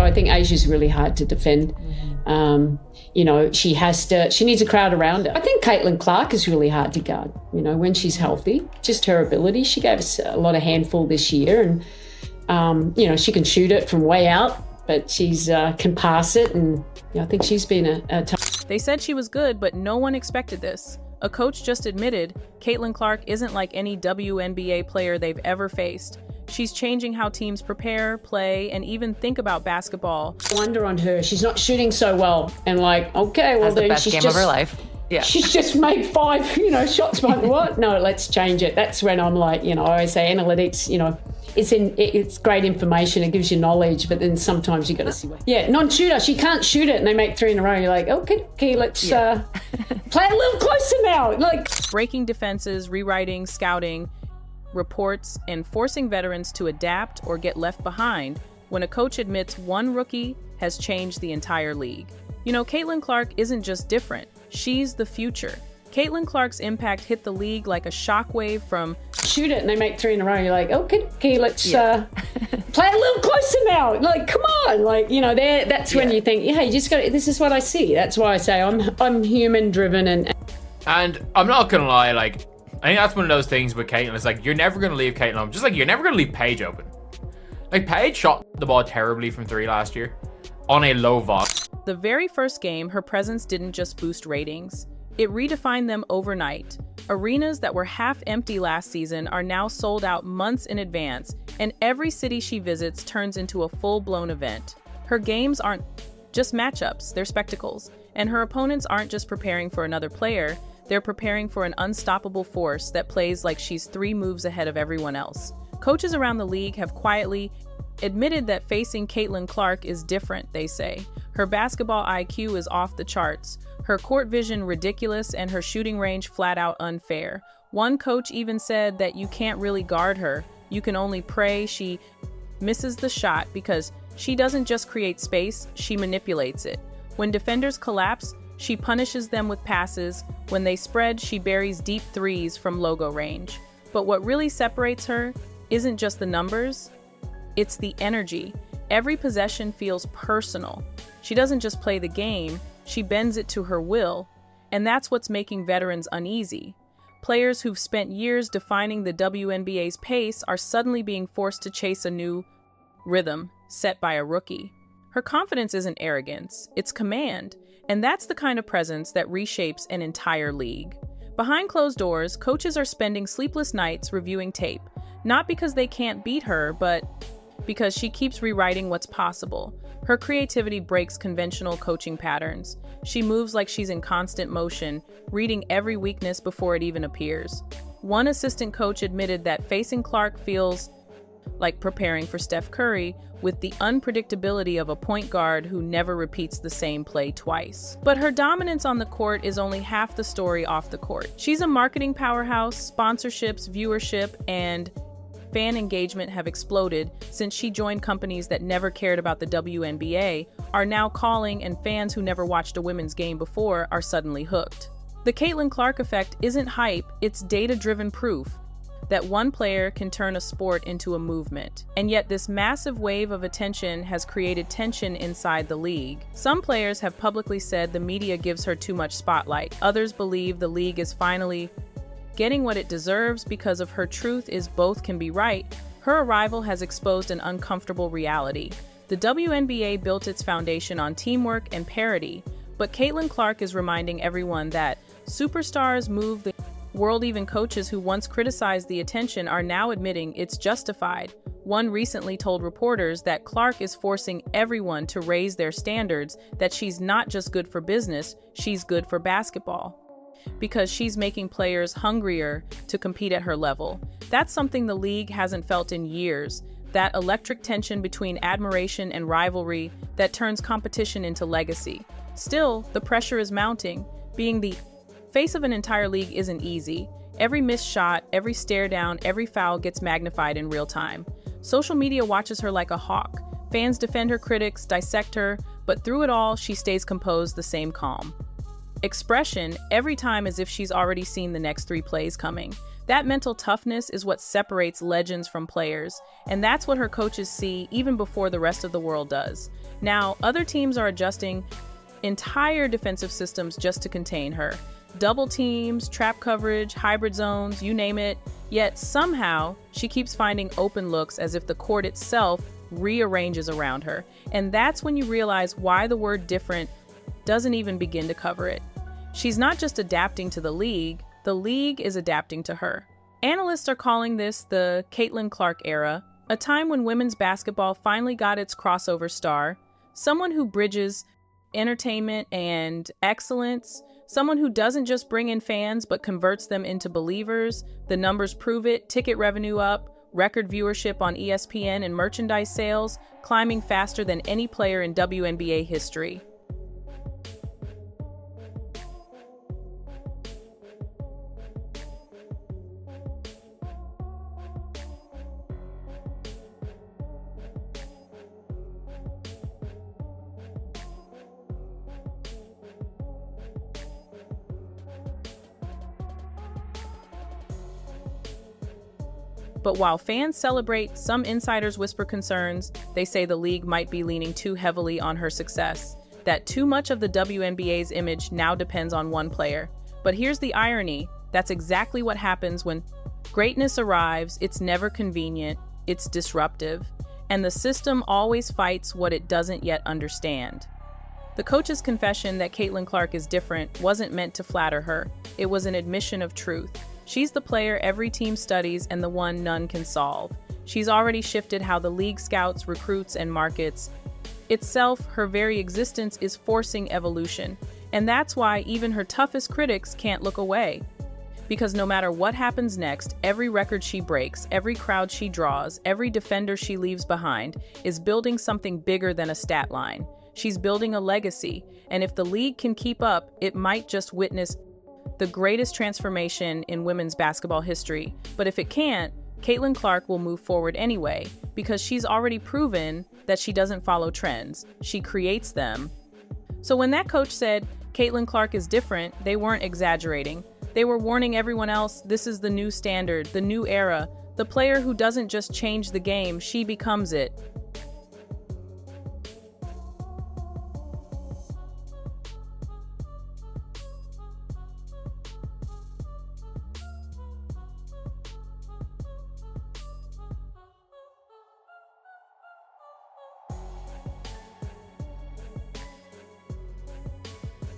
I think Asia's really hard to defend. She needs a crowd around her. I think Caitlin Clark is really hard to guard, when she's healthy. Just her ability. She gave us a lot of handful this year, and, she can shoot it from way out, but she's can pass it, and I think she's been a tough. They said she was good, but no one expected this. A coach just admitted Caitlin Clark isn't like any WNBA player they've ever faced. She's changing how teams prepare, play, and even think about basketball. I wonder on her. She's not shooting so well. And okay, well, the best game of her life. Yeah. She's just made 5, shots. Like, what? No, let's change it. That's when I'm like, I always say analytics, it's great information. It gives you knowledge, but then sometimes you got to see what. Yeah, non-shooter. She can't shoot it, and they make 3 in a row. You're like, okay, let's play a little closer now. Breaking defenses, rewriting, scouting reports, and forcing veterans to adapt or get left behind when a coach admits one rookie has changed the entire league. Caitlin Clark isn't just different. She's the future. Caitlin Clark's impact hit the league like a shockwave from shoot it and they make 3 in a row. You're like, okay, let's play a little closer now. Come on. That's when you think, you just got this is what I see. That's why I say I'm human driven and I'm not gonna lie, I think that's one of those things with Caitlin. It's you're never gonna leave Caitlin open. Just you're never gonna leave Paige open. Paige shot the ball terribly from 3 last year on a low vol. The very first game, her presence didn't just boost ratings. It redefined them overnight. Arenas that were half empty last season are now sold out months in advance, and every city she visits turns into a full-blown event. Her games aren't just matchups, they're spectacles, and her opponents aren't just preparing for another player, they're preparing for an unstoppable force that plays like she's 3 moves ahead of everyone else. Coaches around the league have quietly admitted that facing Caitlin Clark is different, they say. Her basketball IQ is off the charts, her court vision ridiculous, and her shooting range flat out unfair. One coach even said that you can't really guard her. You can only pray she misses the shot because she doesn't just create space, she manipulates it. When defenders collapse, she punishes them with passes. When they spread, she buries deep threes from logo range. But what really separates her isn't just the numbers, it's the energy. Every possession feels personal. She doesn't just play the game, she bends it to her will, and that's what's making veterans uneasy. Players who've spent years defining the WNBA's pace are suddenly being forced to chase a new rhythm set by a rookie. Her confidence isn't arrogance, it's command, and that's the kind of presence that reshapes an entire league. Behind closed doors, coaches are spending sleepless nights reviewing tape, not because they can't beat her, but because she keeps rewriting what's possible. Her creativity breaks conventional coaching patterns. She moves like she's in constant motion, reading every weakness before it even appears. One assistant coach admitted that facing Clark feels like preparing for Steph Curry, with the unpredictability of a point guard who never repeats the same play twice. But her dominance on the court is only half the story off the court. She's a marketing powerhouse, sponsorships, viewership, and fan engagement have exploded since she joined. Companies that never cared about the WNBA are now calling, and fans who never watched a women's game before are suddenly hooked. The Caitlin Clark effect isn't hype, it's data-driven proof that one player can turn a sport into a movement. And yet this massive wave of attention has created tension inside the league. Some players have publicly said the media gives her too much spotlight. Others believe the league is finally getting what it deserves because of her truth is both can be right. Her arrival has exposed an uncomfortable reality. The WNBA built its foundation on teamwork and parity, but Caitlin Clark is reminding everyone that superstars move the world. Even coaches who once criticized the attention are now admitting it's justified. One recently told reporters that Clark is forcing everyone to raise their standards, that she's not just good for business, she's good for basketball. Because she's making players hungrier to compete at her level. That's something the league hasn't felt in years. That electric tension between admiration and rivalry that turns competition into legacy. Still, the pressure is mounting. Being the face of an entire league isn't easy. Every missed shot, every stare down, every foul gets magnified in real time. Social media watches her like a hawk. Fans defend her, critics dissect her, but through it all, she stays composed, the same calm expression every time, as if she's already seen the next 3 plays coming. That mental toughness is what separates legends from players, and that's what her coaches see even before the rest of the world does. Now, other teams are adjusting entire defensive systems just to contain her. Double teams, trap coverage, hybrid zones, you name it. Yet somehow, she keeps finding open looks as if the court itself rearranges around her. And that's when you realize why the word different doesn't even begin to cover it. She's not just adapting to the league is adapting to her. Analysts are calling this the Caitlin Clark era, a time when women's basketball finally got its crossover star, someone who bridges entertainment and excellence, someone who doesn't just bring in fans but converts them into believers. The numbers prove it: ticket revenue up, record viewership on ESPN, and merchandise sales climbing faster than any player in WNBA history. But while fans celebrate, some insiders whisper concerns. They say the league might be leaning too heavily on her success, that too much of the WNBA's image now depends on one player. But here's the irony: that's exactly what happens when greatness arrives. It's never convenient, it's disruptive, and the system always fights what it doesn't yet understand. The coach's confession that Caitlin Clark is different wasn't meant to flatter her. It was an admission of truth. She's the player every team studies and the one none can solve. She's already shifted how the league scouts, recruits, and markets. Itself, her very existence is forcing evolution. And that's why even her toughest critics can't look away. Because no matter what happens next, every record she breaks, every crowd she draws, every defender she leaves behind is building something bigger than a stat line. She's building a legacy, and if the league can keep up, it might just witness the greatest transformation in women's basketball history. But if it can't, Caitlin Clark will move forward anyway, because she's already proven that she doesn't follow trends, she creates them. So when that coach said Caitlin Clark is different, they weren't exaggerating. They were warning everyone else, this is the new standard, the new era, the player who doesn't just change the game, she becomes it.